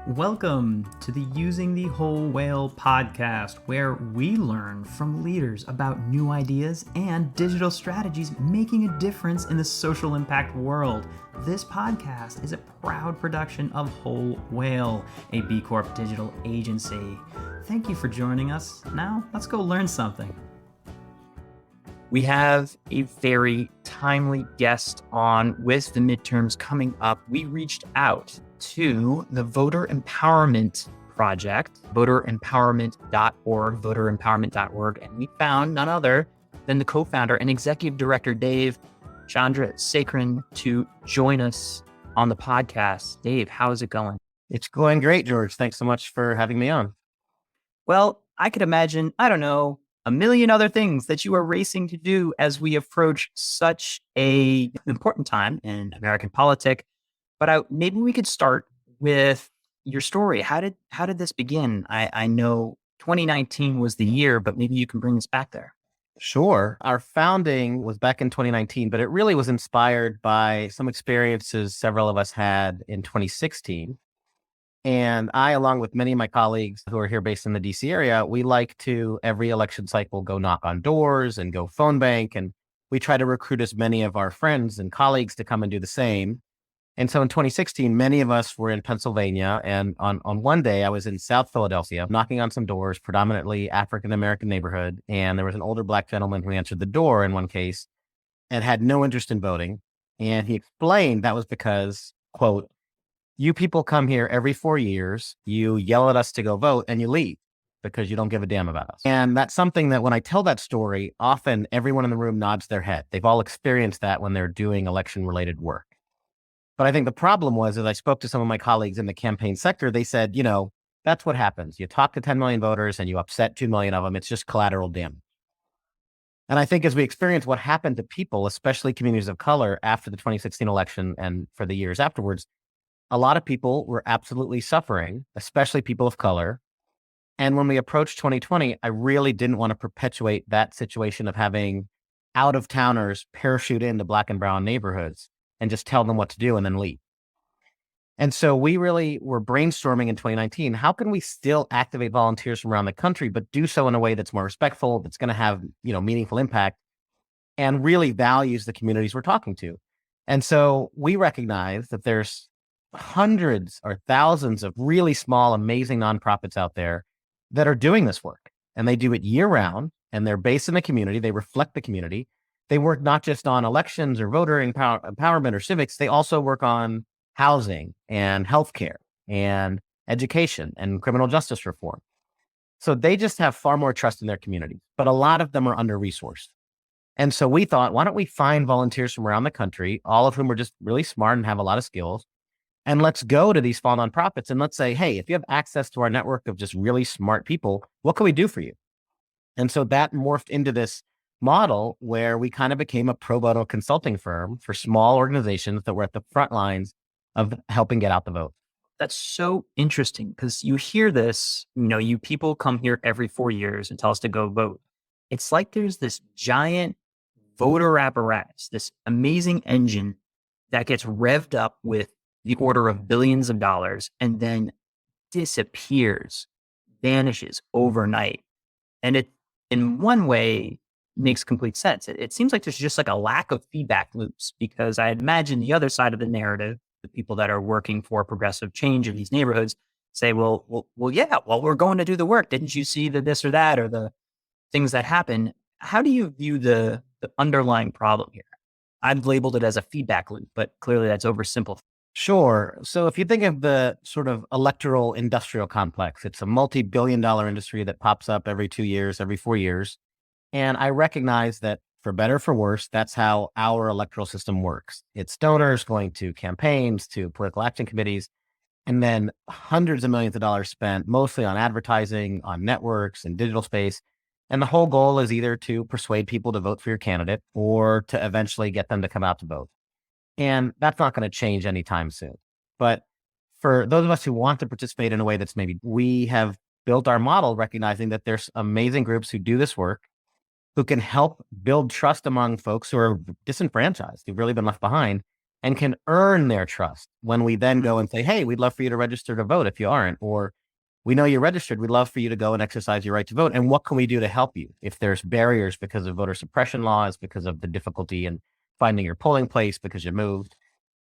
Welcome to the Using the Whole Whale podcast, where we learn from leaders about new ideas and digital strategies making a difference in the social impact world. This podcast is a proud production of Whole Whale, a B Corp digital agency. Thank you for joining us. Now, let's go learn something. We have a very timely guest on with the midterms coming up. We reached out to the Voter Empowerment Project, voterempowerment.org, and we found none other than the co-founder and executive director, Dave Chandrasekaran, to join us on the podcast. Dave, how's it going? It's going great, George. Thanks so much for having me on. Well, I could imagine, a million other things that you are racing to do as we approach such an important time in American Politic. But maybe we could start with your story. How did this begin? I know 2019 was the year, but maybe you can bring us back there. Sure. Our founding was back in 2019, but it really was inspired by some experiences several of us had in 2016. And I, along with many of my colleagues who are here based in the DC area, we like to, every election cycle, go knock on doors and go phone bank. And we try to recruit as many of our friends and colleagues to come and do the same. And so in 2016, many of us were in Pennsylvania. And on one day, I was in South Philadelphia, knocking on some doors, predominantly African-American neighborhood. And there was an older Black gentleman who answered the door in one case and had no interest in voting. And he explained that was because, quote, "You people come here every 4 years, you yell at us to go vote, and you leave because you don't give a damn about us." And that's something that when I tell that story, often everyone in the room nods their head. They've all experienced that when they're doing election-related work. But I think the problem was, as I spoke to some of my colleagues in the campaign sector, they said, that's what happens. You talk to 10 million voters and you upset 2 million of them. It's just collateral damage. And I think as we experience what happened to people, especially communities of color after the 2016 election and for the years afterwards, a lot of people were absolutely suffering, especially people of color. And when we approached 2020, I really didn't want to perpetuate that situation of having out-of-towners parachute into Black and brown neighborhoods and just tell them what to do and then leave. And so we really were brainstorming in 2019, how can we still activate volunteers from around the country, but do so in a way that's more respectful, that's going to have, meaningful impact and really values the communities we're talking to. And so we recognize that there's hundreds or thousands of really small, amazing nonprofits out there that are doing this work. And they do it year round, and they're based in the community. They reflect the community. They work not just on elections or voter empowerment or civics. They also work on housing and healthcare and education and criminal justice reform. So they just have far more trust in their communities, but a lot of them are under-resourced. And so we thought, why don't we find volunteers from around the country, all of whom are just really smart and have a lot of skills, and let's go to these small nonprofits and let's say, hey, if you have access to our network of just really smart people, what can we do for you? And so that morphed into this model where we kind of became a pro bono consulting firm for small organizations that were at the front lines of helping get out the vote. That's so interesting because you hear this, you people come here every 4 years and tell us to go vote. It's like there's this giant voter apparatus, this amazing engine that gets revved up with the order of billions of dollars and then disappears, vanishes overnight. And it, in one way, makes complete sense. It seems like there's just like a lack of feedback loops because I imagine the other side of the narrative, the people that are working for progressive change in these neighborhoods say, well, we're going to do the work. Didn't you see the this or that or the things that happen? How do you view the underlying problem here? I've labeled it as a feedback loop, but clearly that's oversimplified. Sure. So if you think of the sort of electoral industrial complex, it's a multi-billion-dollar industry that pops up every 2 years, every 4 years. And I recognize that for better or for worse, that's how our electoral system works. It's donors going to campaigns, to political action committees, and then hundreds of millions of dollars spent mostly on advertising, on networks and digital space. And the whole goal is either to persuade people to vote for your candidate or to eventually get them to come out to vote. And that's not going to change anytime soon. But for those of us who want to participate in a way that's maybe, we have built our model recognizing that there's amazing groups who do this work, who can help build trust among folks who are disenfranchised, who've really been left behind. and can earn their trust when we then go and say, hey, we'd love for you to register to vote if you aren't, or we know you're registered. We'd love for you to go and exercise your right to vote. And what can we do to help you? If there's barriers because of voter suppression laws, because of the difficulty in finding your polling place because you moved.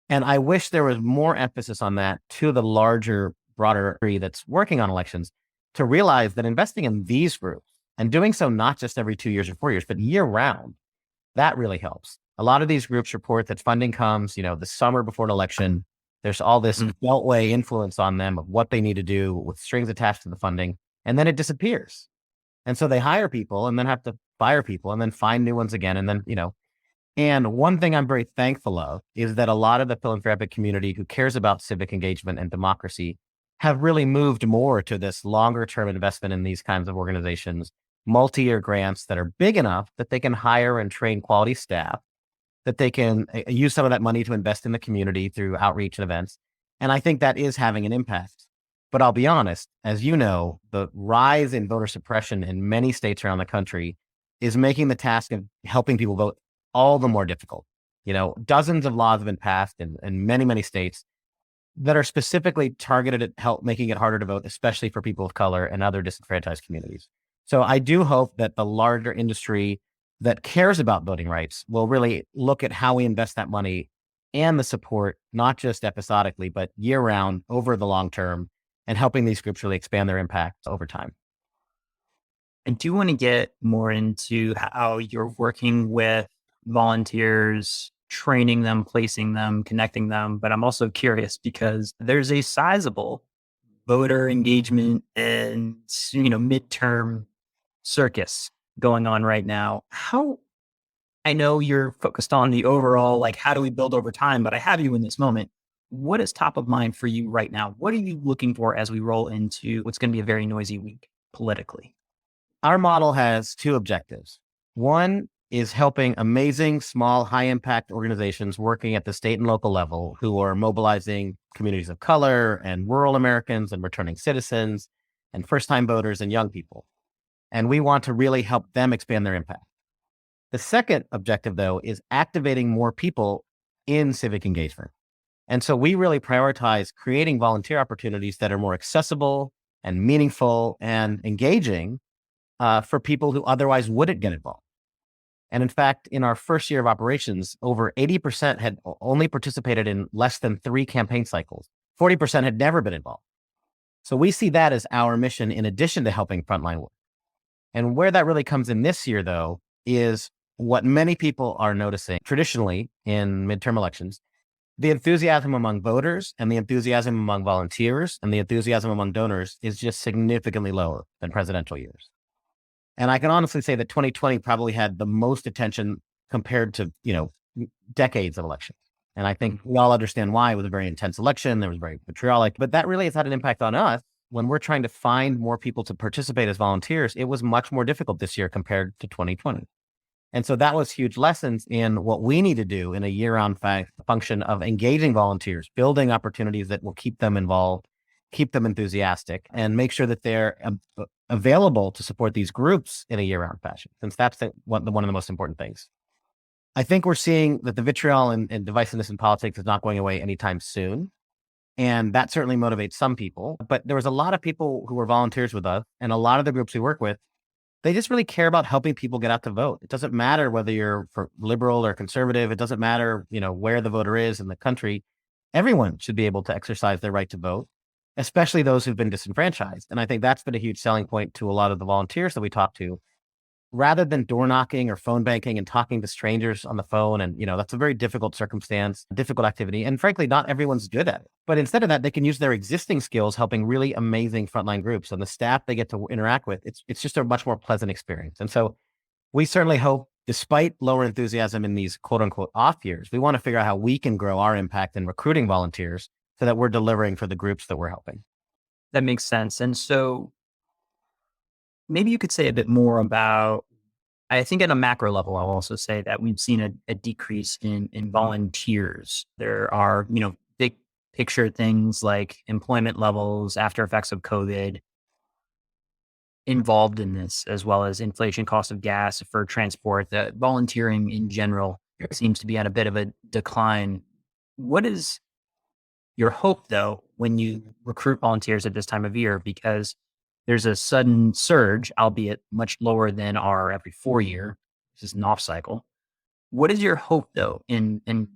And I wish there was more emphasis on that to the larger, broader tree that's working on elections to realize that investing in these groups and doing so not just every 2 years or 4 years, but year round, that really helps. A lot of these groups report that funding comes, the summer before an election. There's all this beltway influence on them of what they need to do with strings attached to the funding, and then it disappears. And so they hire people and then have to fire people and then find new ones again. And then, and one thing I'm very thankful of is that a lot of the philanthropic community who cares about civic engagement and democracy have really moved more to this longer term investment in these kinds of organizations, multi-year grants that are big enough that they can hire and train quality staff, that they can use some of that money to invest in the community through outreach and events. And I think that is having an impact. But I'll be honest, as you know, the rise in voter suppression in many states around the country is making the task of helping people vote all the more difficult. Dozens of laws have been passed in many, many states that are specifically targeted at making it harder to vote, especially for people of color and other disenfranchised communities. So I do hope that the larger industry that cares about voting rights will really look at how we invest that money and the support, not just episodically, but year round over the long term, and helping these groups really expand their impact over time. I do want to get more into how you're working with volunteers, training them, placing them, connecting them. But I'm also curious because there's a sizable voter engagement and, midterm circus going on right now. I know you're focused on the overall, like, how do we build over time? But I have you in this moment. What is top of mind for you right now? What are you looking for as we roll into what's going to be a very noisy week politically? Our model has two objectives. One is helping amazing, small, high impact organizations working at the state and local level who are mobilizing communities of color and rural Americans and returning citizens and first time voters and young people. And we want to really help them expand their impact. The second objective, though, is activating more people in civic engagement. And so we really prioritize creating volunteer opportunities that are more accessible and meaningful and engaging for people who otherwise wouldn't get involved. And in fact, in our first year of operations, over 80% had only participated in less than 3 campaign cycles. 40% had never been involved. So we see that as our mission in addition to helping frontline work. And where that really comes in this year, though, is what many people are noticing traditionally in midterm elections. The enthusiasm among voters and the enthusiasm among volunteers and the enthusiasm among donors is just significantly lower than presidential years. And I can honestly say that 2020 probably had the most attention compared to, decades of elections. And I think we all understand why. It was a very intense election. There was very vitriolic, but that really has had an impact on us. When we're trying to find more people to participate as volunteers, it was much more difficult this year compared to 2020. And so that was huge lessons in what we need to do in a year-round function of engaging volunteers, building opportunities that will keep them involved, keep them enthusiastic, and make sure that they're available to support these groups in a year-round fashion, since that's one of the most important things. I think we're seeing that the vitriol and divisiveness in politics is not going away anytime soon. And that certainly motivates some people. But there was a lot of people who were volunteers with us, and a lot of the groups we work with, they just really care about helping people get out to vote. It doesn't matter whether you're for liberal or conservative. It doesn't matter, where the voter is in the country. Everyone should be able to exercise their right to vote, especially those who've been disenfranchised. And I think that's been a huge selling point to a lot of the volunteers that we talk to. Rather than door knocking or phone banking and talking to strangers on the phone, and that's a very difficult circumstance, difficult activity, and frankly, not everyone's good at it. But instead of that, they can use their existing skills helping really amazing frontline groups and the staff they get to interact with. It's just a much more pleasant experience. And so we certainly hope, despite lower enthusiasm in these quote unquote off years, we want to figure out how we can grow our impact in recruiting volunteers so that we're delivering for the groups that we're helping. That makes sense. And so maybe you could say a bit more about, I think at a macro level, I'll also say that we've seen a decrease in volunteers. There are, big picture things like employment levels, after effects of COVID involved in this, as well as inflation, cost of gas for transport. The volunteering in general seems to be at a bit of a decline. What is your hope, though, when you recruit volunteers at this time of year? Because there's a sudden surge, albeit much lower than our every 4 year. This is an off cycle. What is your hope, though, in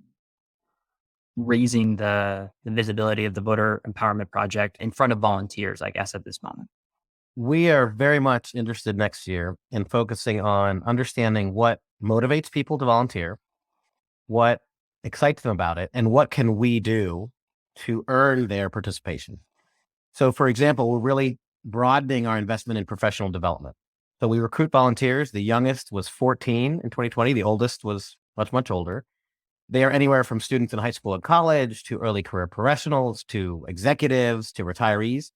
raising the visibility of the voter empowerment project in front of volunteers, I guess, at this moment? We are very much interested next year in focusing on understanding what motivates people to volunteer, what excites them about it, and what can we do to earn their participation. So, for example, we're really broadening our investment in professional development. So we recruit volunteers. The youngest was 14 in 2020. The oldest was much, much older. They are anywhere from students in high school and college to early career professionals to executives to retirees.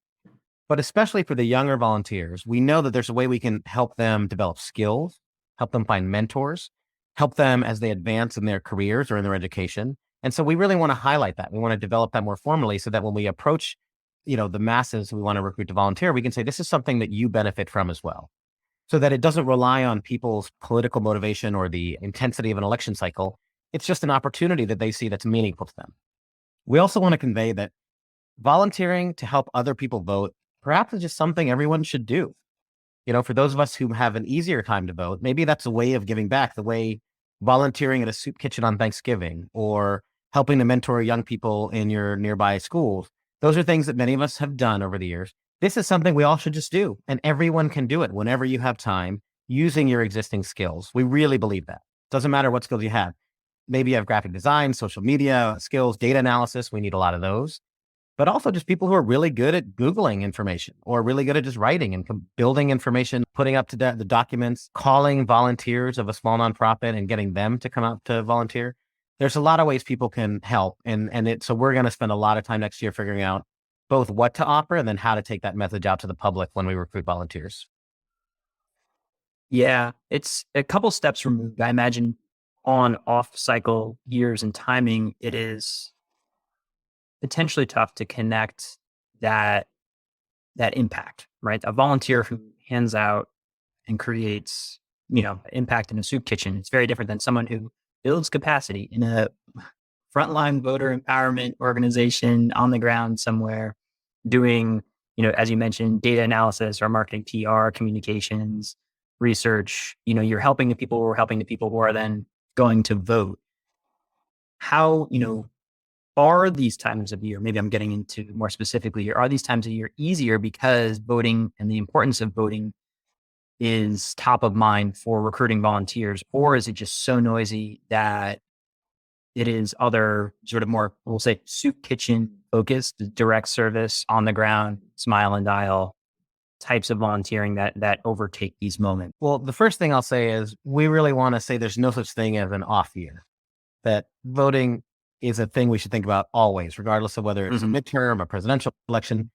But especially for the younger volunteers, we know that there's a way we can help them develop skills, help them find mentors, help them as they advance in their careers or in their education. And so we really want to highlight that. We want to develop that more formally so that when we approach, the masses we want to recruit to volunteer, we can say, this is something that you benefit from as well. So that it doesn't rely on people's political motivation or the intensity of an election cycle. It's just an opportunity that they see that's meaningful to them. We also want to convey that volunteering to help other people vote perhaps is just something everyone should do. For those of us who have an easier time to vote, maybe that's a way of giving back, the way volunteering at a soup kitchen on Thanksgiving or helping to mentor young people in your nearby schools. Those are things that many of us have done over the years. This is something we all should just do, and everyone can do it whenever you have time using your existing skills. We really believe that. Doesn't matter what skills you have. Maybe you have graphic design, social media skills, data analysis. We need a lot of those. But also just people who are really good at Googling information or really good at just writing and building information, putting up to the documents, calling volunteers of a small nonprofit and getting them to come out to volunteer. There's a lot of ways people can help. So we're going to spend a lot of time next year figuring out both what to offer and then how to take that message out to the public when we recruit volunteers. Yeah, it's a couple steps removed. I imagine on off cycle years and timing, it is potentially tough to connect that impact, right? A volunteer who hands out and creates, impact in a soup kitchen. It's very different than someone who builds capacity in a frontline voter empowerment organization on the ground somewhere doing, as you mentioned, data analysis or marketing, PR, communications, research. You're helping the people who are helping the people who are then going to vote. How, are these times of year, maybe I'm getting into more specifically here, are these times of year easier because voting and the importance of voting is top of mind for recruiting volunteers? Or is it just so noisy that it is other sort of more, we'll say, soup kitchen focused, direct service, on the ground, smile and dial types of volunteering that overtake these moments? Well, the first thing I'll say is we really want to say there's no such thing as an off year, that voting is a thing we should think about always, regardless of whether it's a midterm or presidential election.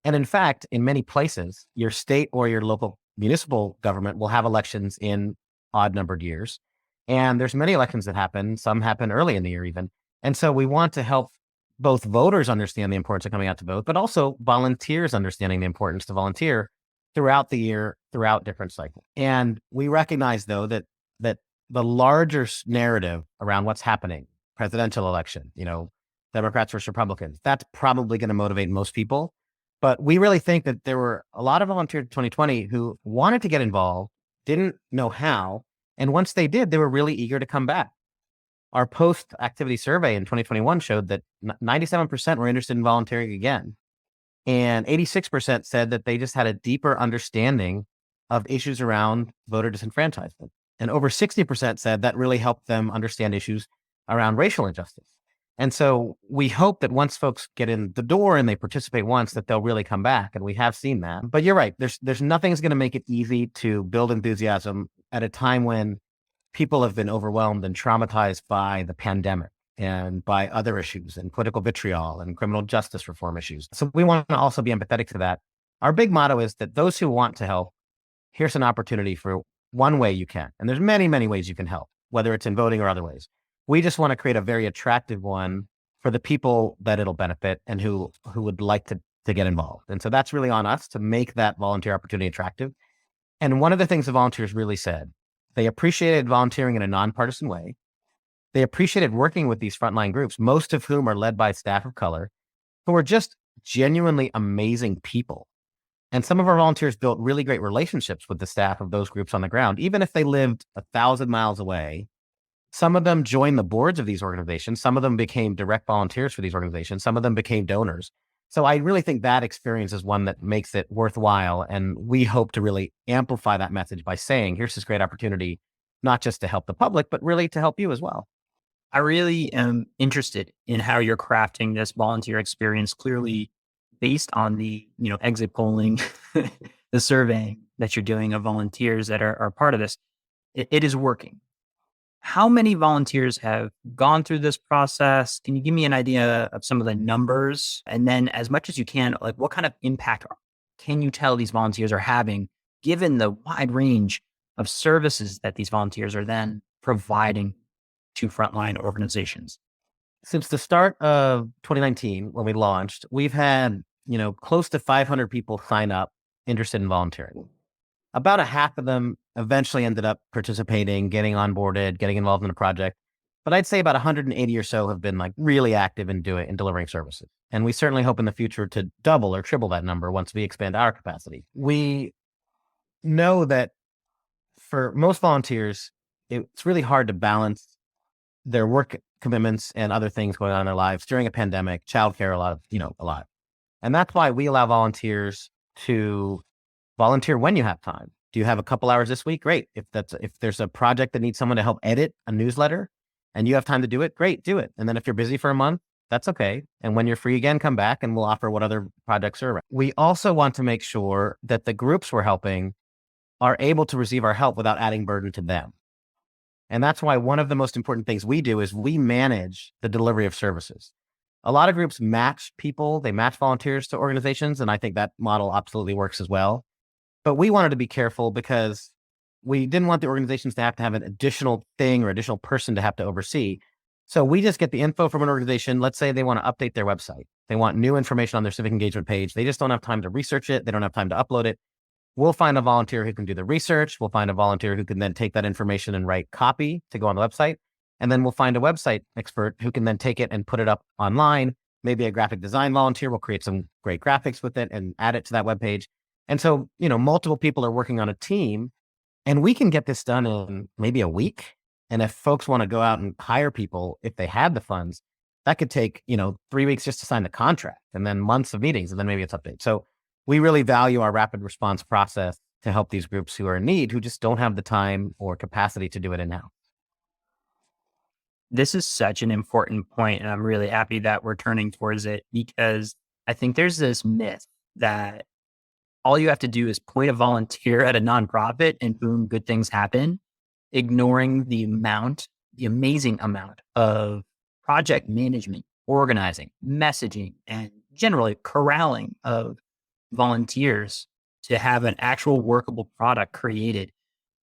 And in fact, in many places, your state or your local municipal government will have elections in odd numbered years. And there's many elections that happen. Some happen early in the year even. And so we want to help both voters understand the importance of coming out to vote, but also volunteers understanding the importance to volunteer throughout the year, throughout different cycles. And we recognize, though, that the larger narrative around what's happening, presidential election, Democrats versus Republicans, that's probably going to motivate most people. But we really think that there were a lot of volunteers in 2020 who wanted to get involved, didn't know how. And once they did, they were really eager to come back. Our post-activity survey in 2021 showed that 97% were interested in volunteering again. And 86% said that they just had a deeper understanding of issues around voter disenfranchisement. And over 60% said that really helped them understand issues around racial injustice. And so we hope that once folks get in the door and they participate once, that they'll really come back. And we have seen that. But you're right. There's nothing that's going to make it easy to build enthusiasm at a time when people have been overwhelmed and traumatized by the pandemic and by other issues and political vitriol and criminal justice reform issues. So we want to also be empathetic to that. Our big motto is that those who want to help, here's an opportunity for one way you can. And there's many, many ways you can help, whether it's in voting or other ways. We just want to create a very attractive one for the people that it'll benefit and who would like to get involved. And so that's really on us to make that volunteer opportunity attractive. And one of the things the volunteers really said, they appreciated volunteering in a nonpartisan way. they appreciated working with these frontline groups, most of whom are led by staff of color, who are just genuinely amazing people. And some of our volunteers built really great relationships with the staff of those groups on the ground, even if they lived 1,000 miles away. Some of them joined the boards of these organizations. Some of them became direct volunteers for these organizations. Some of them became donors. So I really think that experience is one that makes it worthwhile. And we hope to really amplify that message by saying, here's this great opportunity, not just to help the public, but really to help you as well. I really am interested in how you're crafting this volunteer experience, clearly based on the, exit polling, the surveying that you're doing of volunteers that are part of this. It is working. How many volunteers have gone through this process? Can you give me an idea of some of the numbers? And then as much as you can, like what kind of impact can you tell these volunteers are having given the wide range of services that these volunteers are then providing to frontline organizations? Since the start of 2019, when we launched, we've had, close to 500 people sign up interested in volunteering. About a half of them eventually ended up participating, getting onboarded, getting involved in a project. But I'd say about 180 or so have been like really active in delivering services. And we certainly hope in the future to double or triple that number once we expand our capacity. We know that for most volunteers, it's really hard to balance their work commitments and other things going on in their lives during a pandemic, childcare, a lot. And that's why we allow volunteers to volunteer when you have time. Do you have a couple hours this week? Great. If there's a project that needs someone to help edit a newsletter and you have time to do it, great, do it. And then if you're busy for a month, that's okay. And when you're free again, come back and we'll offer what other projects are around. We also want to make sure that the groups we're helping are able to receive our help without adding burden to them. And that's why one of the most important things we do is we manage the delivery of services. A lot of groups match people, they match volunteers to organizations, and I think that model absolutely works as well. But we wanted to be careful because we didn't want the organizations to have an additional thing or additional person to have to oversee. So we just get the info from an organization. Let's say they want to update their website. They want new information on their civic engagement page. They just don't have time to research it. They don't have time to upload it. We'll find a volunteer who can do the research. We'll find a volunteer who can then take that information and write copy to go on the website. And then we'll find a website expert who can then take it and put it up online. Maybe a graphic design volunteer will create some great graphics with it and add it to that webpage. And so, multiple people are working on a team and we can get this done in maybe a week. And if folks want to go out and hire people, if they had the funds, that could take, 3 weeks just to sign the contract and then months of meetings and then maybe it's updated. So we really value our rapid response process to help these groups who are in need, who just don't have the time or capacity to do it in-house. This is such an important point, and I'm really happy that we're turning towards it because I think there's this myth that all you have to do is point a volunteer at a nonprofit and boom, good things happen, ignoring the amazing amount of project management, organizing, messaging, and generally corralling of volunteers to have an actual workable product created.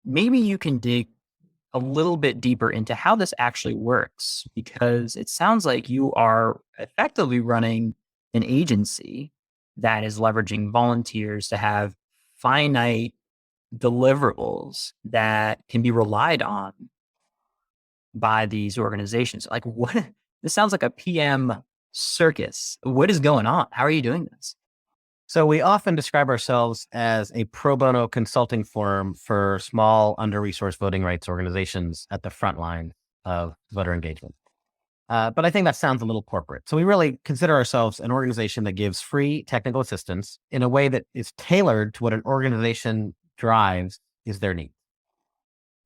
Maybe you can dig a little bit deeper into how this actually works, because it sounds like you are effectively running an agency that is leveraging volunteers to have finite deliverables that can be relied on by these organizations. Like what? This sounds like a PM circus. What is going on? How are you doing this? So we often describe ourselves as a pro bono consulting firm for small, under-resourced voting rights organizations at the front line of voter engagement. But I think that sounds a little corporate. So we really consider ourselves an organization that gives free technical assistance in a way that is tailored to what an organization drives is their need.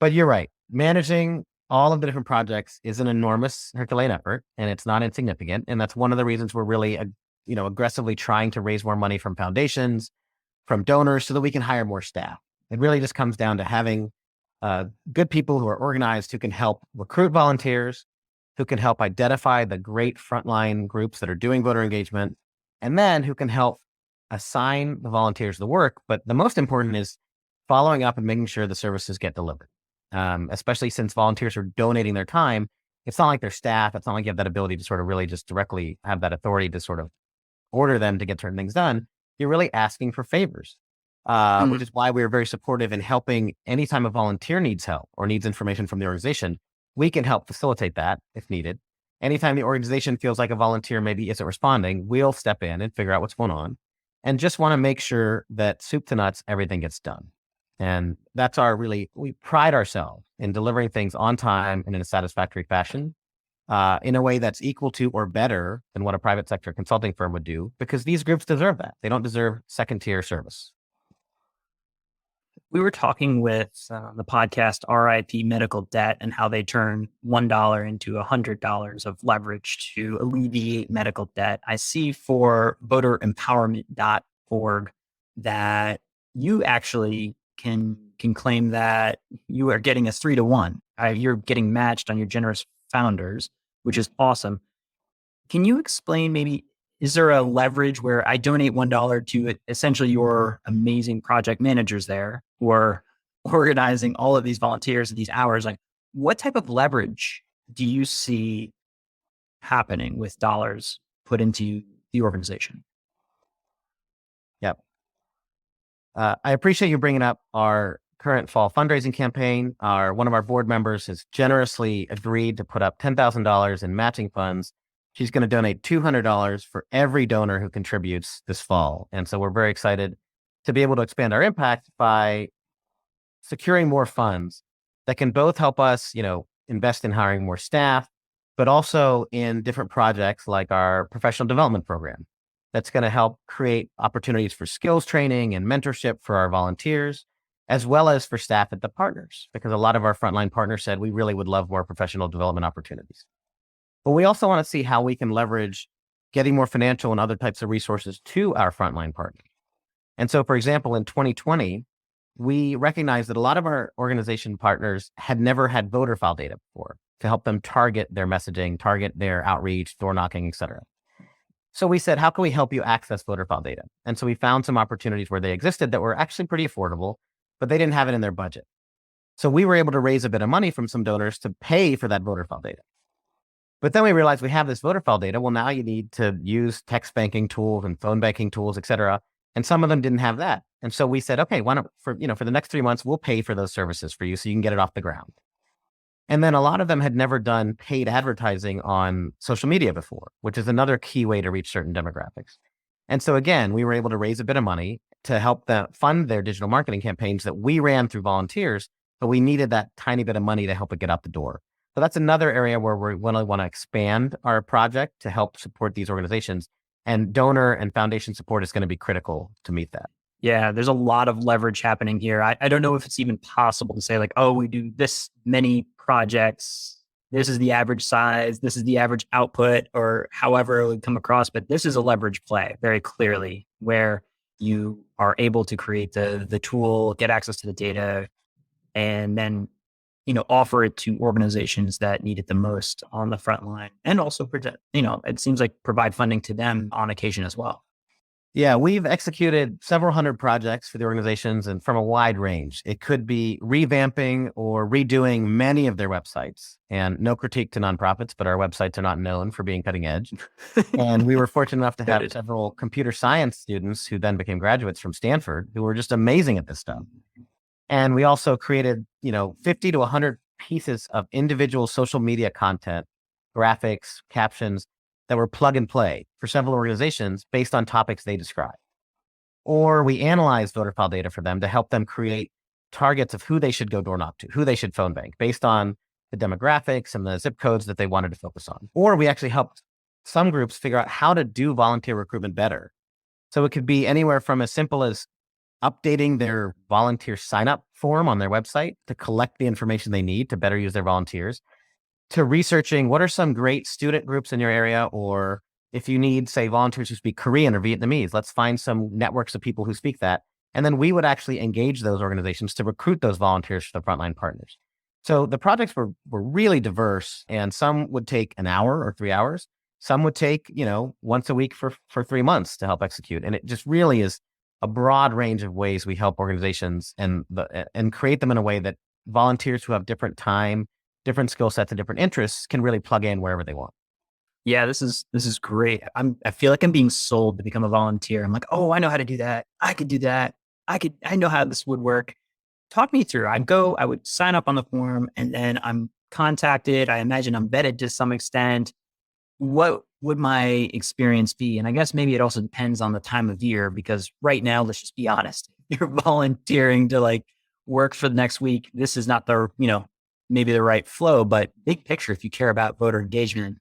But you're right. Managing all of the different projects is an enormous Herculean effort, and it's not insignificant. And that's one of the reasons we're really aggressively trying to raise more money from foundations, from donors, so that we can hire more staff. It really just comes down to having good people who are organized, who can help recruit volunteers, who can help identify the great frontline groups that are doing voter engagement, and then who can help assign the volunteers the work. But the most important is following up and making sure the services get delivered, especially since volunteers are donating their time. It's not like they're staff. It's not like you have that ability to sort of really just directly have that authority to sort of order them to get certain things done. You're really asking for favors, which is why we're very supportive in helping anytime a volunteer needs help or needs information from the organization. we can help facilitate that if needed. Anytime the organization feels like a volunteer maybe isn't responding, we'll step in and figure out what's going on and just want to make sure that soup to nuts, everything gets done. And that's we pride ourselves in delivering things on time and in a satisfactory fashion, in a way that's equal to or better than what a private sector consulting firm would do, because these groups deserve that. They don't deserve second tier service. We were talking with the podcast RIP Medical Debt and how they turn $1 into $100 of leverage to alleviate medical debt. I see for voterempowerment.org that you actually can claim that you are getting a 3-to-1. You're getting matched on your generous founders, which is awesome. Can you explain maybe, is there a leverage where I donate $1 to essentially your amazing project managers there who are organizing all of these volunteers at these hours? Like, what type of leverage do you see happening with dollars put into the organization? Yep. I appreciate you bringing up our current fall fundraising campaign. One of our board members has generously agreed to put up $10,000 in matching funds. She's going to donate $200 for every donor who contributes this fall. And so we're very excited to be able to expand our impact by securing more funds that can both help us, invest in hiring more staff, but also in different projects like our professional development program that's going to help create opportunities for skills training and mentorship for our volunteers, as well as for staff at the partners, because a lot of our frontline partners said we really would love more professional development opportunities. But we also want to see how we can leverage getting more financial and other types of resources to our frontline partners. And so, for example, in 2020, we recognized that a lot of our organization partners had never had voter file data before to help them target their messaging, target their outreach, door knocking, et cetera. So we said, how can we help you access voter file data? And so we found some opportunities where they existed that were actually pretty affordable, but they didn't have it in their budget. So we were able to raise a bit of money from some donors to pay for that voter file data. But then we realized we have this voter file data. Well, now you need to use text banking tools and phone banking tools, et cetera. And some of them didn't have that. And so we said, okay, why don't, for the next 3 months, we'll pay for those services for you so you can get it off the ground. And then a lot of them had never done paid advertising on social media before, which is another key way to reach certain demographics. And so again, we were able to raise a bit of money to help them fund their digital marketing campaigns that we ran through volunteers, but we needed that tiny bit of money to help it get out the door. So that's another area where we want to expand our project to help support these organizations. And donor and foundation support is going to be critical to meet that. Yeah, there's a lot of leverage happening here. I don't know if it's even possible to say like, oh, we do this many projects. This is the average size. This is the average output, or however it would come across. But this is a leverage play very clearly where you are able to create the tool, get access to the data, and then offer it to organizations that need it the most on the front line, and also it seems like provide funding to them on occasion as well. Yeah, we've executed several hundred projects for the organizations and from a wide range. It could be revamping or redoing many of their websites, and no critique to nonprofits, but our websites are not known for being cutting edge. And we were fortunate enough to have several computer science students who then became graduates from Stanford who were just amazing at this stuff. And we also created, 50 to 100 pieces of individual social media content, graphics, captions that were plug and play for several organizations based on topics they describe. Or we analyzed voter file data for them to help them create targets of who they should go door knock to, who they should phone bank based on the demographics and the zip codes that they wanted to focus on. Or we actually helped some groups figure out how to do volunteer recruitment better. So it could be anywhere from as simple as updating their volunteer sign-up form on their website to collect the information they need to better use their volunteers, to researching what are some great student groups in your area, or if you need, say, volunteers who speak Korean or Vietnamese, let's find some networks of people who speak that. And then we would actually engage those organizations to recruit those volunteers for the frontline partners. So the projects were really diverse, and some would take an hour or 3 hours. Some would take, once a week for 3 months to help execute. And it just really is a broad range of ways we help organizations and create them in a way that volunteers who have different time, different skill sets, and different interests can really plug in wherever they want. Yeah, this is great. I feel like I'm being sold to become a volunteer. I'm like, oh, I know how to do that. I could do that. I know how this would work. Talk me through. I would sign up on the form, and then I'm contacted. I imagine I'm vetted to some extent. What would my experience be? And I guess maybe it also depends on the time of year, because right now, let's just be honest, you're volunteering to like work for the next week. This is not the, maybe the right flow, but big picture, if you care about voter engagement,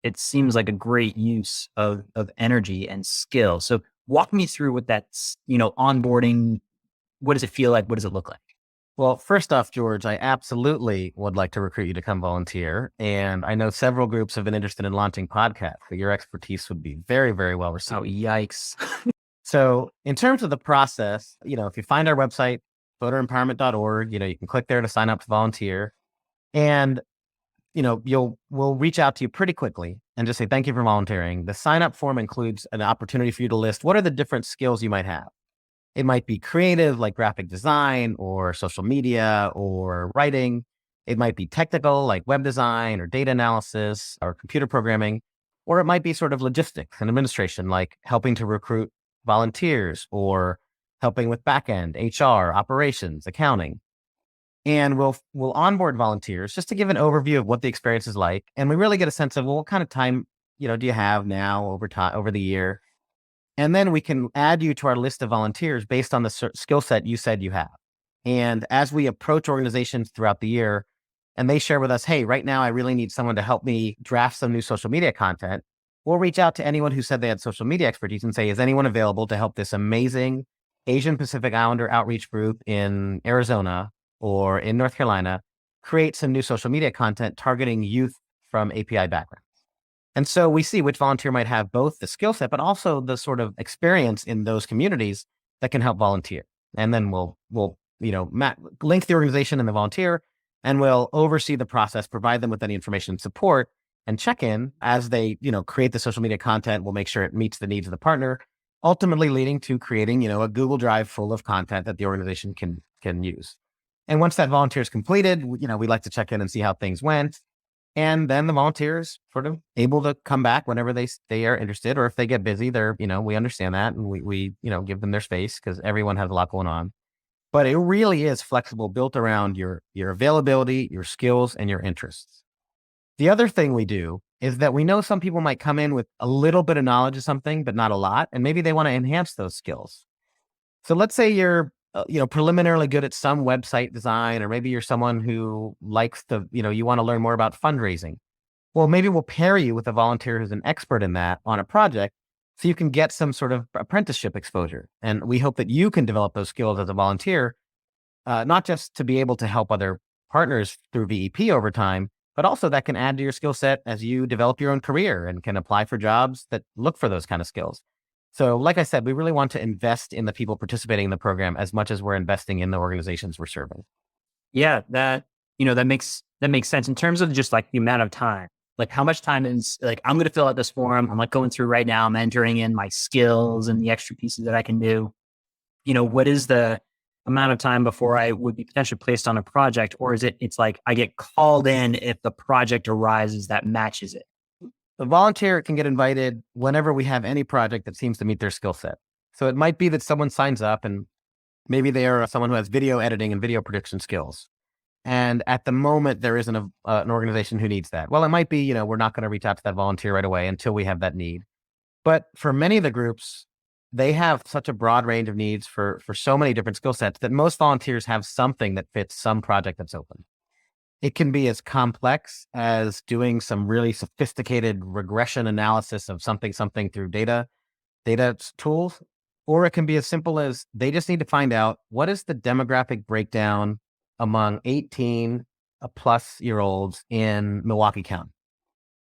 it seems like a great use of energy and skill. So walk me through what that's, onboarding. What does it feel like? What does it look like? Well, first off, George, I absolutely would like to recruit you to come volunteer. And I know several groups have been interested in launching podcasts, but your expertise would be very, very well received. Oh, yikes. So in terms of the process, if you find our website, voterimpowerment.org, you can click there to sign up to volunteer. And, we'll reach out to you pretty quickly and just say, thank you for volunteering. The sign up form includes an opportunity for you to list what are the different skills you might have. It might be creative, like graphic design or social media or writing. It might be technical, like web design or data analysis or computer programming. Or it might be sort of logistics and administration, like helping to recruit volunteers or helping with backend, HR, operations, accounting. And we'll onboard volunteers just to give an overview of what the experience is like. And we really get a sense of, well, what kind of time, do you have now over the year? And then we can add you to our list of volunteers based on the skill set you said you have. And as we approach organizations throughout the year and they share with us, hey, right now I really need someone to help me draft some new social media content, we'll reach out to anyone who said they had social media expertise and say, is anyone available to help this amazing Asian Pacific Islander outreach group in Arizona or in North Carolina create some new social media content targeting youth from API backgrounds? And so we see which volunteer might have both the skill set, but also the sort of experience in those communities that can help volunteer. And then we'll link the organization and the volunteer, and we'll oversee the process, provide them with any information and support, and check in as they, create the social media content. We'll make sure it meets the needs of the partner, ultimately leading to creating, a Google Drive full of content that the organization can use. And once that volunteer is completed, we like to check in and see how things went. And then the volunteers sort of able to come back whenever they are interested, or if they get busy, we understand that. And we give them their space because everyone has a lot going on. But it really is flexible, built around your availability, your skills, and your interests. The other thing we do is that we know some people might come in with a little bit of knowledge of something, but not a lot. And maybe they want to enhance those skills. So let's say you're preliminarily good at some website design, or maybe you're someone who likes to, you want to learn more about fundraising. Well, maybe we'll pair you with a volunteer who's an expert in that on a project so you can get some sort of apprenticeship exposure. And we hope that you can develop those skills as a volunteer, not just to be able to help other partners through VEP over time, but also that can add to your skill set as you develop your own career and can apply for jobs that look for those kind of skills. So like I said, we really want to invest in the people participating in the program as much as we're investing in the organizations we're serving. Yeah, that makes sense in terms of just like the amount of time. Like how much time is like, I'm going to fill out this form. I'm like going through right now, I'm entering in my skills and the extra pieces that I can do. What is the amount of time before I would be potentially placed on a project? Or it's like I get called in if the project arises that matches it? The volunteer can get invited whenever we have any project that seems to meet their skill set. So it might be that someone signs up and maybe they are someone who has video editing and video production skills. And at the moment, there isn't an organization who needs that. Well, it might be, we're not going to reach out to that volunteer right away until we have that need. But for many of the groups, they have such a broad range of needs for so many different skill sets that most volunteers have something that fits some project that's open. It can be as complex as doing some really sophisticated regression analysis of something through data tools, or it can be as simple as they just need to find out what is the demographic breakdown among 18 plus year olds in Milwaukee County.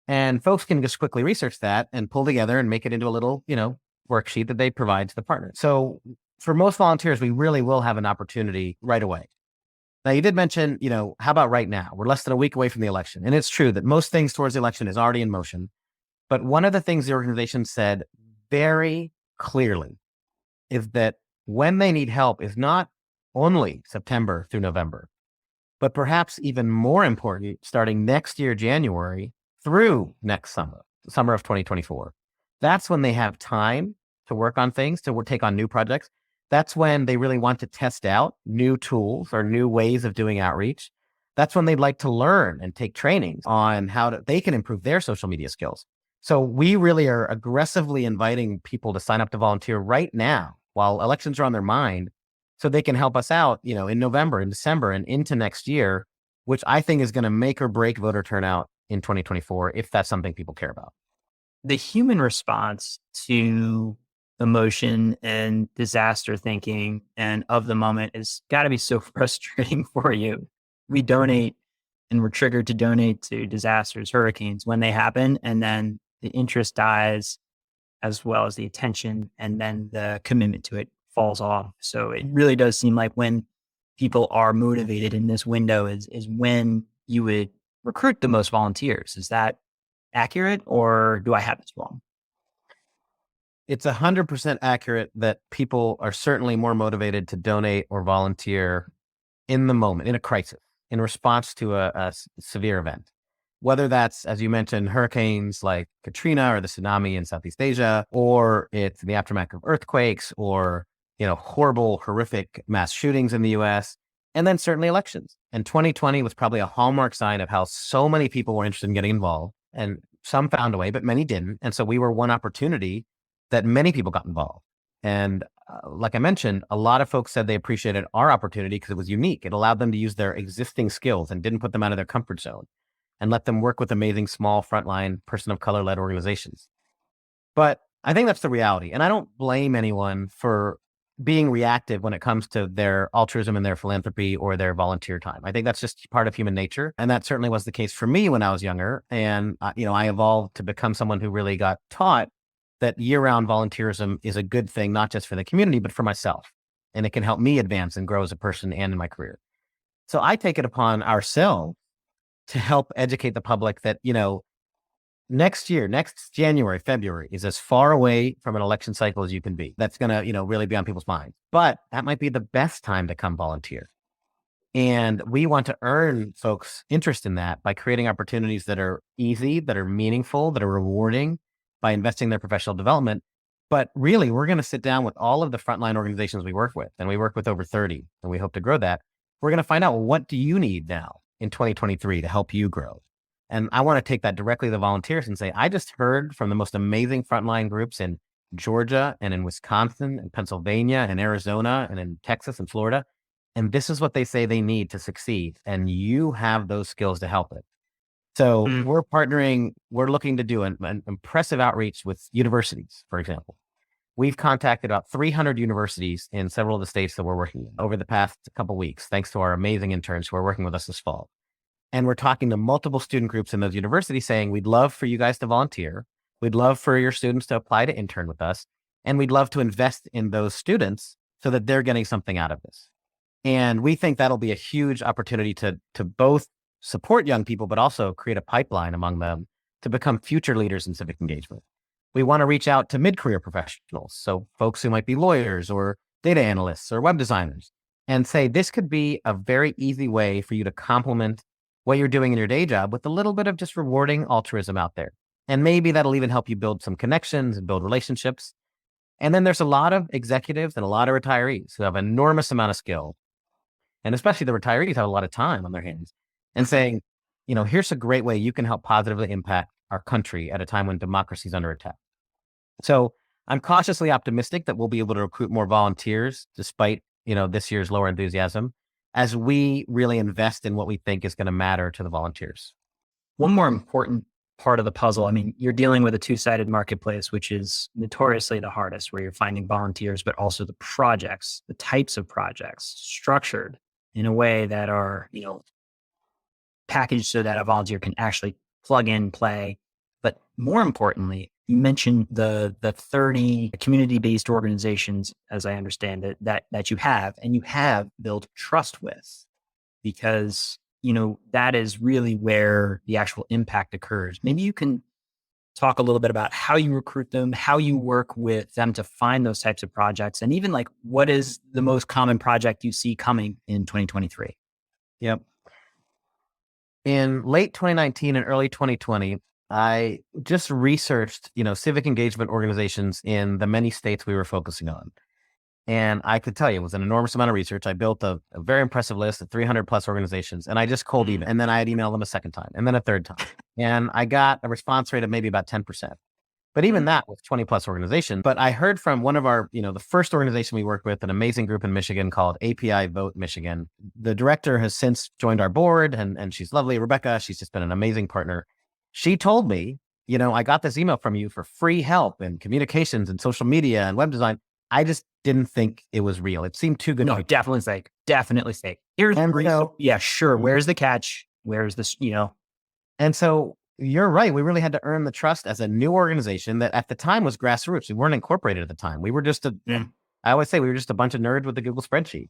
And folks can just quickly research that and pull together and make it into a little, worksheet that they provide to the partner. So for most volunteers, we really will have an opportunity right away. Now, you did mention, how about right now? We're less than a week away from the election. And it's true that most things towards the election is already in motion. But one of the things the organization said very clearly is that when they need help is not only September through November, but perhaps even more important, starting next year, January through next summer of 2024. That's when they have time to work on things, to take on new projects. That's when they really want to test out new tools or new ways of doing outreach. that's when they'd like to learn and take trainings on they can improve their social media skills. So we really are aggressively inviting people to sign up to volunteer right now while elections are on their mind, so they can help us out, in November and December and into next year, which I think is going to make or break voter turnout in 2024, if that's something people care about. The human response to emotion and disaster thinking and of the moment has got to be so frustrating for you. We donate and we're triggered to donate to disasters, hurricanes when they happen, and then the interest dies as well as the attention, and then the commitment to it falls off. So it really does seem like when people are motivated in this window is when you would recruit the most volunteers. Is that accurate, or do I have this wrong? It's 100% accurate that people are certainly more motivated to donate or volunteer in the moment, in a crisis, in response to a severe event. Whether that's, as you mentioned, hurricanes like Katrina or the tsunami in Southeast Asia, or it's in the aftermath of earthquakes, or horrible, horrific mass shootings in the US, and then certainly elections. And 2020 was probably a hallmark sign of how so many people were interested in getting involved, and some found a way, but many didn't. And so we were one opportunity that many people got involved. And like I mentioned, a lot of folks said they appreciated our opportunity because it was unique. It allowed them to use their existing skills and didn't put them out of their comfort zone, and let them work with amazing small frontline person of color led organizations. But I think that's the reality. And I don't blame anyone for being reactive when it comes to their altruism and their philanthropy or their volunteer time. I think that's just part of human nature. And that certainly was the case for me when I was younger. And, I evolved to become someone who really got taught that year-round volunteerism is a good thing, not just for the community, but for myself. And it can help me advance and grow as a person and in my career. So I take it upon ourselves to help educate the public that, next year, next January, February is as far away from an election cycle as you can be. That's going to, really be on people's minds. But that might be the best time to come volunteer. And we want to earn folks' interest in that by creating opportunities that are easy, that are meaningful, that are rewarding, by investing in their professional development. But really, we're going to sit down with all of the frontline organizations we work with, and we work with over 30, and we hope to grow that. We're going to find out, well, what do you need now in 2023 to help you grow? And I want to take that directly to the volunteers and say, I just heard from the most amazing frontline groups in Georgia and in Wisconsin and Pennsylvania and Arizona and in Texas and Florida. And this is what they say they need to succeed. And you have those skills to help it. So we're partnering, we're looking to do an impressive outreach with universities, for example. We've contacted about 300 universities in several of the states that we're working in over the past couple of weeks, thanks to our amazing interns who are working with us this fall. And we're talking to multiple student groups in those universities saying, we'd love for you guys to volunteer. We'd love for your students to apply to intern with us. And we'd love to invest in those students so that they're getting something out of this. And we think that'll be a huge opportunity to both support young people, but also create a pipeline among them to become future leaders in civic engagement. We want to reach out to mid-career professionals, so folks who might be lawyers or data analysts or web designers, and say this could be a very easy way for you to complement what you're doing in your day job with a little bit of just rewarding altruism out there. And maybe that'll even help you build some connections and build relationships. And then there's a lot of executives and a lot of retirees who have an enormous amount of skill. And especially the retirees have a lot of time on their hands, and saying, here's a great way you can help positively impact our country at a time when democracy is under attack. So I'm cautiously optimistic that we'll be able to recruit more volunteers despite, this year's lower enthusiasm, as we really invest in what we think is going to matter to the volunteers. One more important part of the puzzle. I mean, you're dealing with a two-sided marketplace, which is notoriously the hardest, where you're finding volunteers, but also the projects, the types of projects structured in a way that are, packaged so that a volunteer can actually plug in, play. But more importantly, you mentioned the 30 community-based organizations, as I understand it, that you have, and you have built trust with, because, that is really where the actual impact occurs. Maybe you can talk a little bit about how you recruit them, how you work with them to find those types of projects, and even like what is the most common project you see coming in 2023? Yep. In late 2019 and early 2020, I just researched, civic engagement organizations in the many states we were focusing on. And I could tell you, it was an enormous amount of research. I built a very impressive list of 300 plus organizations, and I just cold emailed. And then I had emailed them a second time, and then a third time. And I got a response rate of maybe about 10%. But even that was 20 plus organizations. But I heard from one of our, the first organization we worked with, an amazing group in Michigan called API Vote Michigan. The director has since joined our board, and she's lovely. Rebecca, she's just been an amazing partner. She told me, I got this email from you for free help in communications and social media and web design. I just didn't think it was real. It seemed too good. No, definitely fake. Definitely fake. Here's yeah, sure. Where's the catch? Where's this, And so you're right. We really had to earn the trust as a new organization that at the time was grassroots. We weren't incorporated at the time. We were just I always say we were just a bunch of nerds with a Google spreadsheet.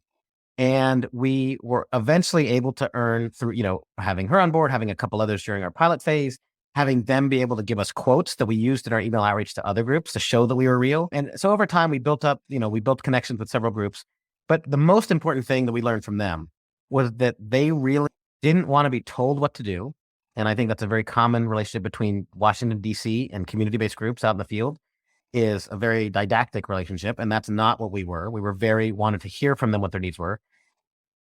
And we were eventually able to earn through, having her on board, having a couple others during our pilot phase, having them be able to give us quotes that we used in our email outreach to other groups to show that we were real. And so over time, we built up, we built connections with several groups. But the most important thing that we learned from them was that they really didn't want to be told what to do. And I think that's a very common relationship between Washington, D.C. and community-based groups out in the field, is a very didactic relationship. And that's not what we were. We were wanted to hear from them what their needs were.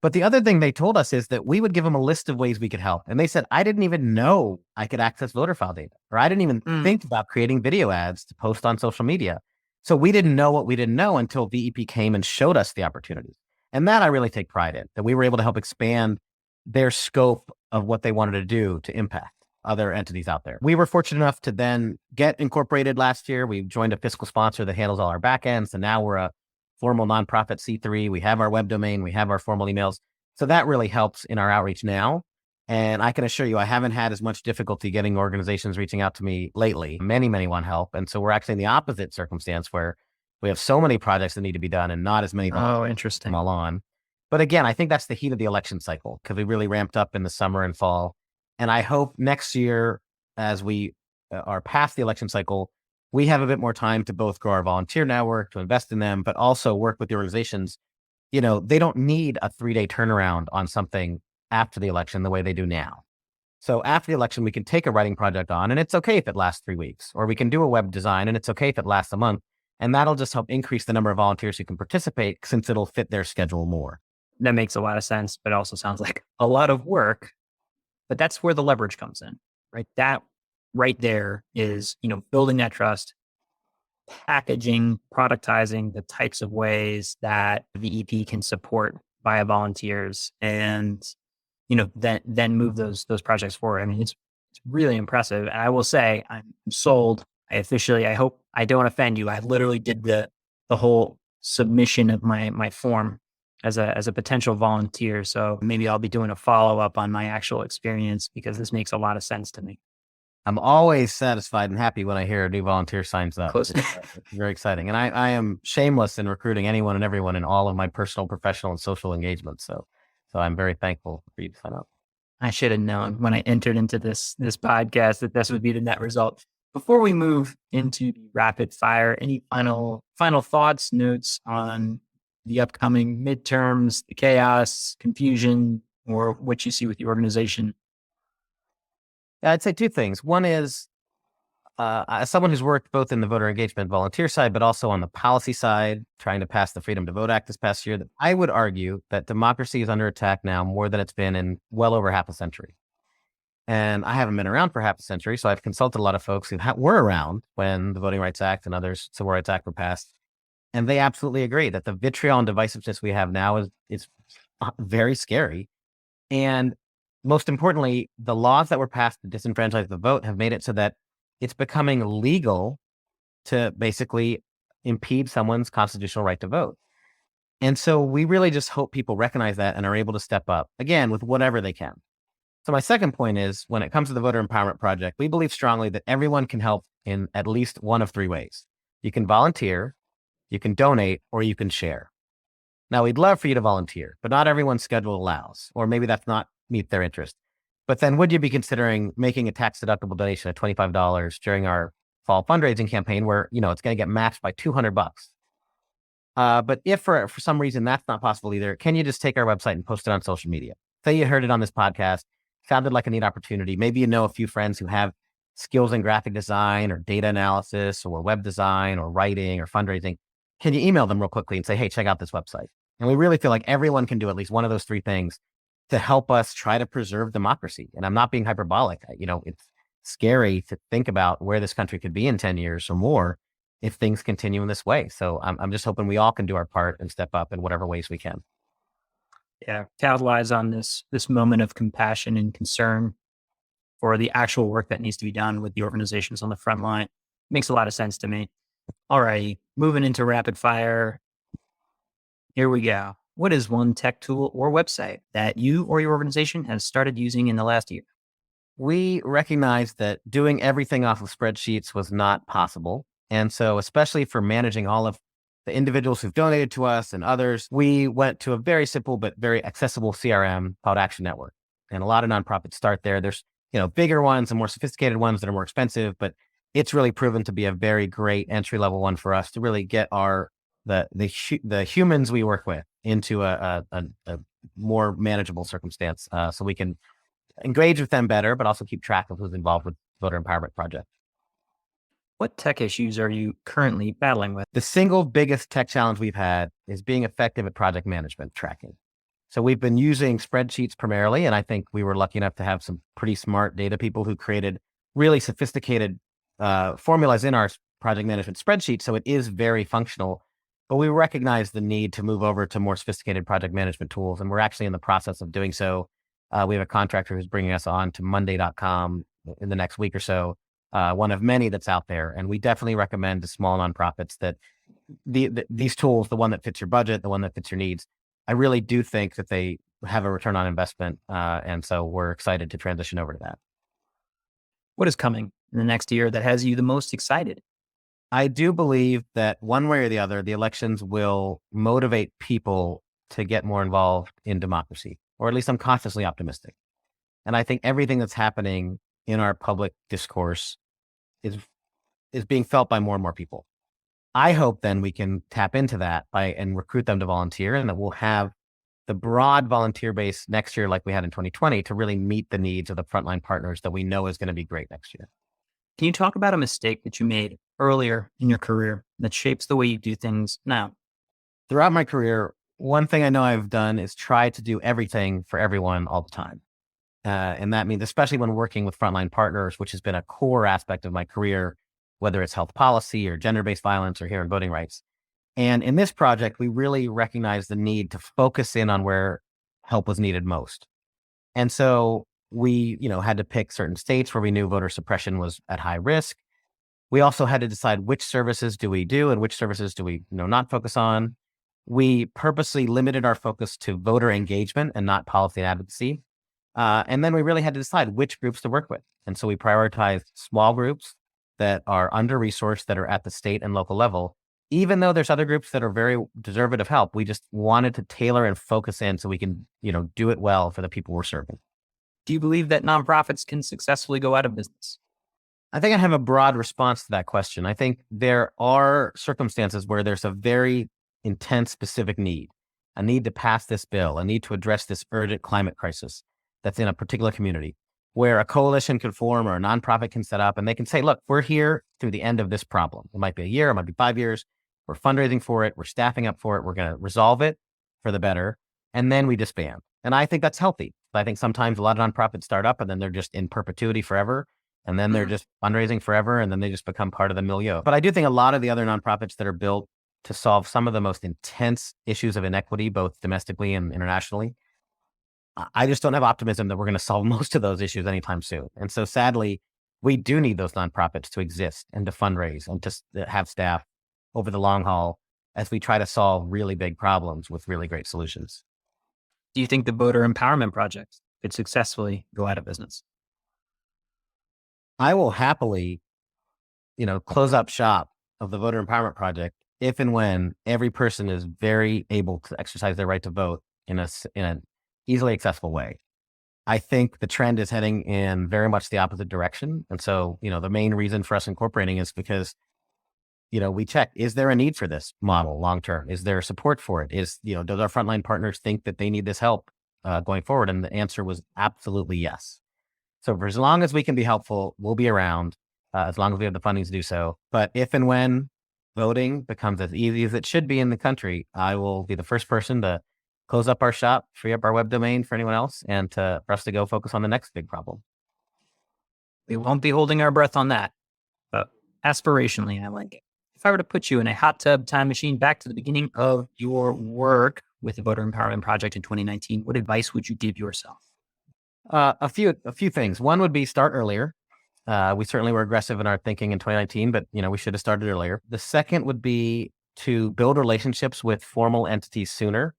But the other thing they told us is that we would give them a list of ways we could help. And they said, I didn't even know I could access voter file data, or I didn't even think about creating video ads to post on social media. So we didn't know what we didn't know until VEP came and showed us the opportunities. And that I really take pride in, that we were able to help expand their scope of what they wanted to do to impact other entities out there. We were fortunate enough to then get incorporated last year. We joined a fiscal sponsor that handles all our backends. And now we're a formal nonprofit C3. We have our web domain. We have our formal emails. So that really helps in our outreach now. And I can assure you, I haven't had as much difficulty getting organizations reaching out to me lately. Many, many want help. And so we're actually in the opposite circumstance where we have so many projects that need to be done and not as many. Oh, interesting. All on. But again, I think that's the heat of the election cycle, because we really ramped up in the summer and fall. And I hope next year, as we are past the election cycle, we have a bit more time to both grow our volunteer network, to invest in them, but also work with the organizations. They don't need a 3-day turnaround on something after the election the way they do now. So after the election, we can take a writing project on, and it's okay if it lasts 3 weeks, or we can do a web design, and it's okay if it lasts a month. And that'll just help increase the number of volunteers who can participate, since it'll fit their schedule more. That makes a lot of sense, but also sounds like a lot of work. But that's where the leverage comes in, right? That right there is, building that trust, packaging, productizing the types of ways that VEP can support via volunteers, and then move those projects forward. I mean, it's really impressive. And I will say, I'm sold. I hope I don't offend you. I literally did the whole submission of my form as a potential volunteer. So maybe I'll be doing a follow-up on my actual experience, because this makes a lot of sense to me. I'm always satisfied and happy when I hear a new volunteer signs up. It's very exciting. And I am shameless in recruiting anyone and everyone in all of my personal, professional, and social engagements. So I'm very thankful for you to sign up. I should have known when I entered into this podcast that this would be the net result. Before we move into the rapid fire, any final thoughts, notes on the upcoming midterms, the chaos, confusion, or what you see with the organization? I'd say two things. One is, as someone who's worked both in the voter engagement volunteer side, but also on the policy side, trying to pass the Freedom to Vote Act this past year, that I would argue that democracy is under attack now more than it's been in well over half a century. And I haven't been around for half a century, so I've consulted a lot of folks who were around when the Voting Rights Act and other Civil Rights Act were passed. And they absolutely agree that the vitriol and divisiveness we have now is very scary. And most importantly, the laws that were passed to disenfranchise the vote have made it so that it's becoming legal to basically impede someone's constitutional right to vote. And so we really just hope people recognize that and are able to step up, again, with whatever they can. So my second point is, when it comes to the Voter Empowerment Project, we believe strongly that everyone can help in at least one of three ways. You can volunteer, you can donate, or you can share. Now, we'd love for you to volunteer, but not everyone's schedule allows, or maybe that's not meet their interest. But then would you be considering making a tax-deductible donation of $25 during our fall fundraising campaign, where, it's going to get matched by $200? But if for some reason that's not possible either, can you just take our website and post it on social media? Say you heard it on this podcast, sounded like a neat opportunity. Maybe you know a few friends who have skills in graphic design or data analysis or web design or writing or fundraising. can you email them real quickly and say, hey, check out this website? And we really feel like everyone can do at least one of those three things to help us try to preserve democracy. And I'm not being hyperbolic. It's scary to think about where this country could be in 10 years or more if things continue in this way. So I'm just hoping we all can do our part and step up in whatever ways we can. Yeah, capitalize on this moment of compassion and concern for the actual work that needs to be done with the organizations on the front line. Makes a lot of sense to me. All right, moving into rapid fire. Here we go. What is one tech tool or website that you or your organization has started using in the last year? We recognized that doing everything off of spreadsheets was not possible. And so, especially for managing all of the individuals who've donated to us and others, we went to a very simple but very accessible CRM called Action Network. And a lot of nonprofits start there. There's, bigger ones and more sophisticated ones that are more expensive, but it's really proven to be a very great entry level one for us to really get the humans we work with into a more manageable circumstance, so we can engage with them better, but also keep track of who's involved with voter empowerment project. What tech issues are you currently battling with? The single biggest tech challenge we've had is being effective at project management tracking. So we've been using spreadsheets primarily, and I think we were lucky enough to have some pretty smart data people who created really sophisticated formulas in our project management spreadsheet. So it is very functional, but we recognize the need to move over to more sophisticated project management tools. And we're actually in the process of doing so. We have a contractor who's bringing us on to Monday.com in the next week or so, one of many that's out there. And we definitely recommend to small nonprofits that these tools, the one that fits your budget, the one that fits your needs, I really do think that they have a return on investment. And so we're excited to transition over to that. What is coming in the next year that has you the most excited? I do believe that one way or the other, the elections will motivate people to get more involved in democracy, or at least I'm cautiously optimistic. And I think everything that's happening in our public discourse is being felt by more and more people. I hope then we can tap into that and recruit them to volunteer, and that we'll have the broad volunteer base next year, like we had in 2020, to really meet the needs of the frontline partners that we know is going to be great next year. Can you talk about a mistake that you made earlier in your career that shapes the way you do things now? Throughout my career, one thing I know I've done is try to do everything for everyone all the time. And that means, especially when working with frontline partners, which has been a core aspect of my career, whether it's health policy or gender-based violence or here in voting rights. And in this project, we really recognize the need to focus in on where help was needed most. And so we, had to pick certain states where we knew voter suppression was at high risk. We also had to decide which services do we do and which services do we, not focus on. We purposely limited our focus to voter engagement and not policy and advocacy. And then we really had to decide which groups to work with. And so we prioritized small groups that are under-resourced, that are at the state and local level. Even though there's other groups that are very deserving of help, we just wanted to tailor and focus in so we can, do it well for the people we're serving. Do you believe that nonprofits can successfully go out of business? I think I have a broad response to that question. I think there are circumstances where there's a very intense specific need, a need to pass this bill, a need to address this urgent climate crisis that's in a particular community, where a coalition can form or a nonprofit can set up and they can say, look, we're here through the end of this problem. It might be a year, it might be 5 years. We're fundraising for it. We're staffing up for it. We're going to resolve it for the better. And then we disband. And I think that's healthy. I think sometimes a lot of nonprofits start up and then they're just in perpetuity forever. And then they're just fundraising forever. And then they just become part of the milieu. But I do think a lot of the other nonprofits that are built to solve some of the most intense issues of inequity, both domestically and internationally, I just don't have optimism that we're going to solve most of those issues anytime soon. And so sadly, we do need those nonprofits to exist and to fundraise and to have staff over the long haul as we try to solve really big problems with really great solutions. Do you think the voter empowerment project could successfully go out of business? I will happily, close up shop of the voter empowerment project if and when every person is very able to exercise their right to vote in an easily accessible way. I think the trend is heading in very much the opposite direction. And so, the main reason for us incorporating is because we check, is there a need for this model long-term? Is there support for it? Does our frontline partners think that they need this help going forward? And the answer was absolutely yes. So for as long as we can be helpful, we'll be around as long as we have the funding to do so. But if and when voting becomes as easy as it should be in the country, I will be the first person to close up our shop, free up our web domain for anyone else, and for us to go focus on the next big problem. We won't be holding our breath on that, but aspirationally, I like it. If I were to put you in a hot tub time machine back to the beginning of your work with the Voter Empowerment Project in 2019, what advice would you give yourself? A few things. One would be start earlier. We certainly were aggressive in our thinking in 2019, but we should have started earlier. The second would be to build relationships with formal entities sooner,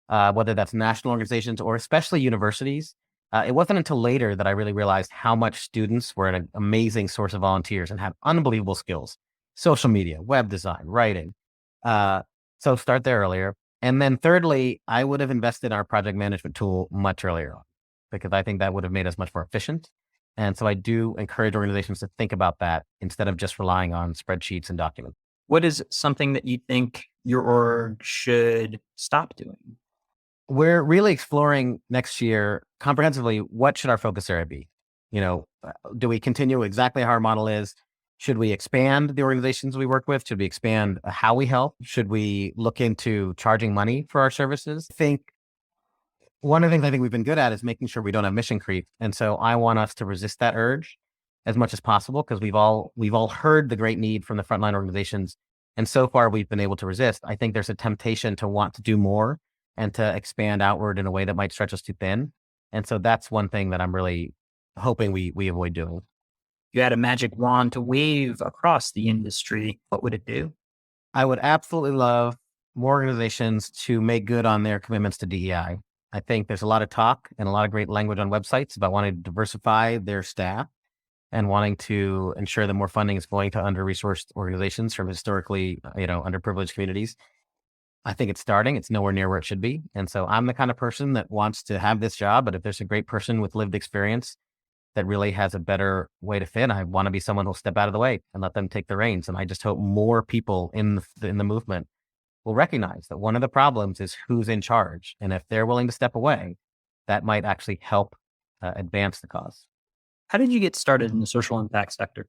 whether that's national organizations or especially universities. It wasn't until later that I really realized how much students were an amazing source of volunteers and had unbelievable skills: social media, web design, writing. So start there earlier. And then thirdly, I would have invested in our project management tool much earlier on, because I think that would have made us much more efficient. And so I do encourage organizations to think about that instead of just relying on spreadsheets and documents. What is something that you think your org should stop doing? We're really exploring next year comprehensively, what should our focus area be? Do we continue exactly how our model is? Should we expand the organizations we work with? Should we expand how we help? Should we look into charging money for our services? I think one of the things I think we've been good at is making sure we don't have mission creep. And so I want us to resist that urge as much as possible, because we've all heard the great need from the frontline organizations. And so far we've been able to resist. I think there's a temptation to want to do more and to expand outward in a way that might stretch us too thin. And so that's one thing that I'm really hoping we avoid doing. If you had a magic wand to wave across the industry, what would it do? I would absolutely love more organizations to make good on their commitments to DEI. I think there's a lot of talk and a lot of great language on websites about wanting to diversify their staff and wanting to ensure that more funding is going to under-resourced organizations from historically, underprivileged communities. I think it's starting. It's nowhere near where it should be. And so I'm the kind of person that wants to have this job, but if there's a great person with lived experience that really has a better way to fit, I want to be someone who'll step out of the way and let them take the reins. And I just hope more people in the movement will recognize that one of the problems is who's in charge. And if they're willing to step away, that might actually help advance the cause. How did you get started in the social impact sector?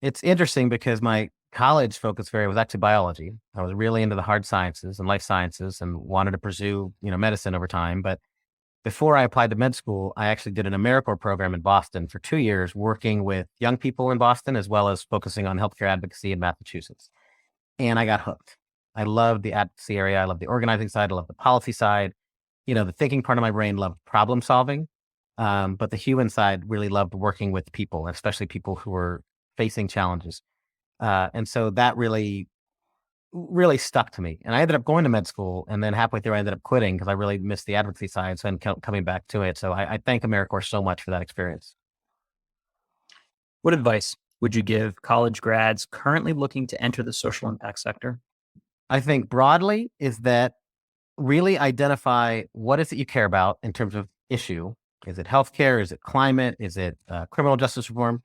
It's interesting because my college focus area was actually biology. I was really into the hard sciences and life sciences and wanted to pursue, medicine over time. But before I applied to med school, I actually did an AmeriCorps program in Boston for 2 years, working with young people in Boston, as well as focusing on healthcare advocacy in Massachusetts. And I got hooked. I loved the advocacy area. I love the organizing side. I love the policy side. The thinking part of my brain loved problem solving. But the human side really loved working with people, especially people who were facing challenges. And so that really stuck to me. And I ended up going to med school, and then halfway through I ended up quitting because I really missed the advocacy side. So I'm coming back to it. So I thank AmeriCorps so much for that experience. What advice would you give college grads currently looking to enter the social impact sector? I think broadly is that really identify what is it you care about in terms of issue. Is it healthcare? Is it climate? Is it criminal justice reform?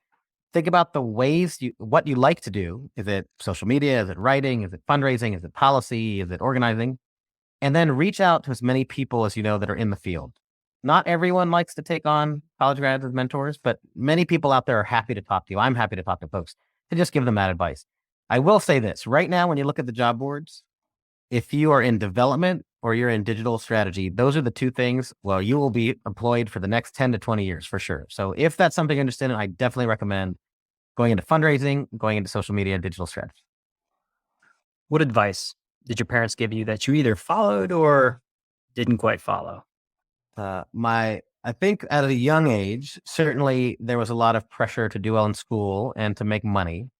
Think about the ways what you like to do. Is it social media? Is it writing? Is it fundraising? Is it policy? Is it organizing? And then reach out to as many people as you know that are in the field. Not everyone likes to take on college grads as mentors, but many people out there are happy to talk to you. I'm happy to talk to folks to just give them that advice. I will say this right now, when you look at the job boards, if you are in development or you're in digital strategy, those are the two things. Well, you will be employed for the next 10 to 20 years for sure. So if that's something you're interested in, I definitely recommend going into fundraising, going into social media and digital strategy. What advice did your parents give you that you either followed or didn't quite follow? I think at a young age, certainly there was a lot of pressure to do well in school and to make money.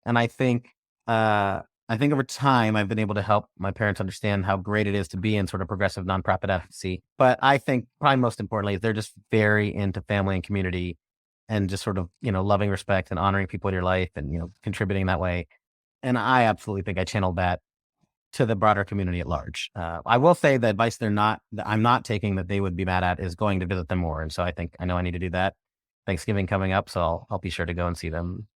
And I think over time, I've been able to help my parents understand how great it is to be in sort of progressive nonprofit advocacy. But I think probably most importantly, they're just very into family and community and just sort of, loving respect and honoring people in your life and, contributing that way. And I absolutely think I channeled that to the broader community at large. I will say the advice that I'm not taking that they would be mad at is going to visit them more. And so I know I need to do that. Thanksgiving coming up, so I'll be sure to go and see them.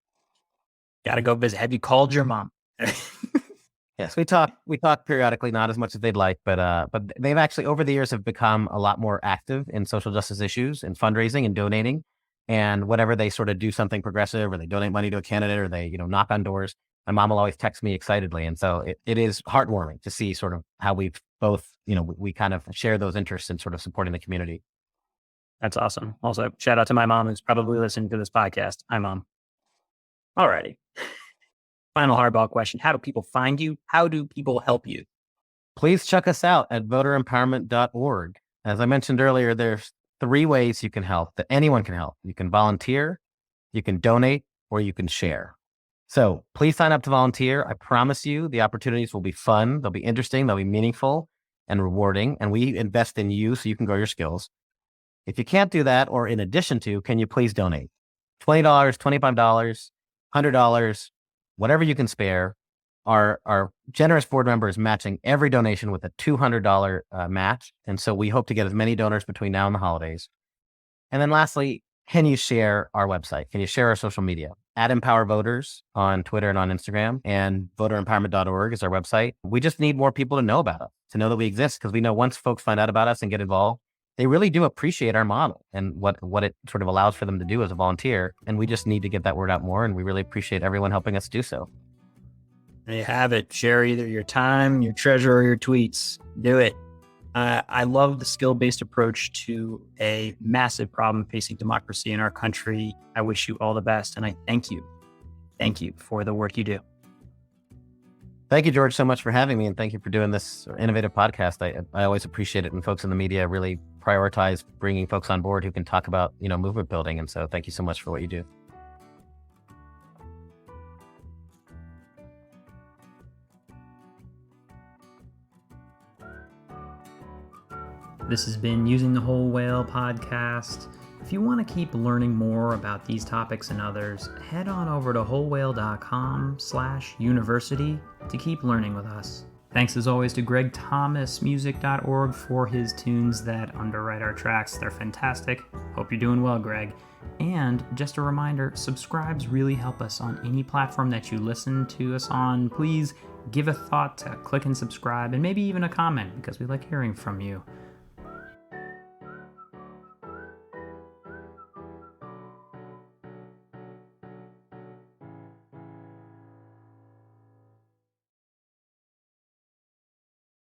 Gotta go visit. Have you called your mom? Yes, we talk periodically, not as much as they'd like, but they've actually over the years have become a lot more active in social justice issues and fundraising and donating. And whenever they sort of do something progressive or they donate money to a candidate or they, knock on doors, my mom will always text me excitedly. And so it is heartwarming to see sort of how we've both, we kind of share those interests in sort of supporting the community. That's awesome. Also, shout out to my mom who's probably listening to this podcast. Hi, Mom. Alrighty. Final hardball question. How do people find you? How do people help you? Please check us out at voterimpowerment.org. As I mentioned earlier, there's 3 ways you can help, that anyone can help. You can volunteer, you can donate, or you can share. So please sign up to volunteer. I promise you the opportunities will be fun. They'll be interesting. They'll be meaningful and rewarding. And we invest in you so you can grow your skills. If you can't do that, or in addition to, can you please donate? $20, $25, $100, whatever you can spare. Our generous board member is matching every donation with a $200 match. And so we hope to get as many donors between now and the holidays. And then lastly, can you share our website? Can you share our social media? @Empower Voters on Twitter and on Instagram, and voterimpowerment.org is our website. We just need more people to know about us, to know that we exist, because we know once folks find out about us and get involved, they really do appreciate our model and what it sort of allows for them to do as a volunteer. And we just need to get that word out more. And we really appreciate everyone helping us do so. There you have it. Share either your time, your treasure, or your tweets. Do it. I love the skill-based approach to a massive problem facing democracy in our country. I wish you all the best, and I thank you. Thank you for the work you do. Thank you, George, so much for having me, and thank you for doing this innovative podcast. I always appreciate it, and folks in the media really prioritize bringing folks on board who can talk about, movement building. And so thank you so much for what you do. This has been Using the Whole Whale podcast. If you want to keep learning more about these topics and others, head on over to wholewhale.com/university to keep learning with us. Thanks as always to GregThomasMusic.org for his tunes that underwrite our tracks. They're fantastic. Hope you're doing well, Greg. And just a reminder, subscribes really help us on any platform that you listen to us on. Please give a thought to click and subscribe, and maybe even a comment, because we like hearing from you.